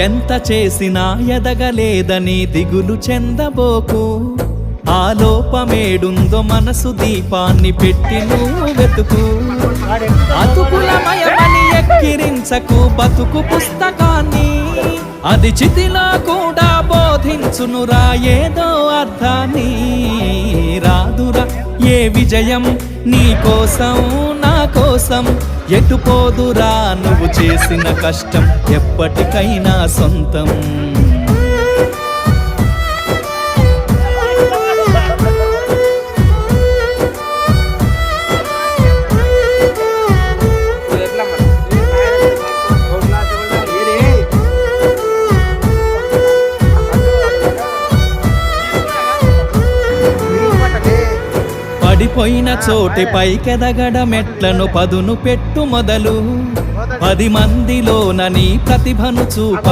ఎంత చేసినా ఎదగలేదని దిగులు చెందబోకు. ఆ లోపమేడుందో మనసు దీపాన్ని పెట్టి నువ్వు వెతుకు. అతుకులమయమని ఎక్కిరించకు బతుకు పుస్తకాన్ని, అది చితిలో కూడా బోధించునురా ఏదో అర్థాన్ని. రాదురా ఏ విజయం నీ కోసం నా కోసం, ఎటుపోదురా నువ్వు చేసిన కష్టం ఎప్పటికైనా సొంతం. పడిపోయిన చోటి పైకెదగడ మెట్లను పదును పెట్టు మొదలు. 10 మందిలోన నీ ప్రతిభను చూప.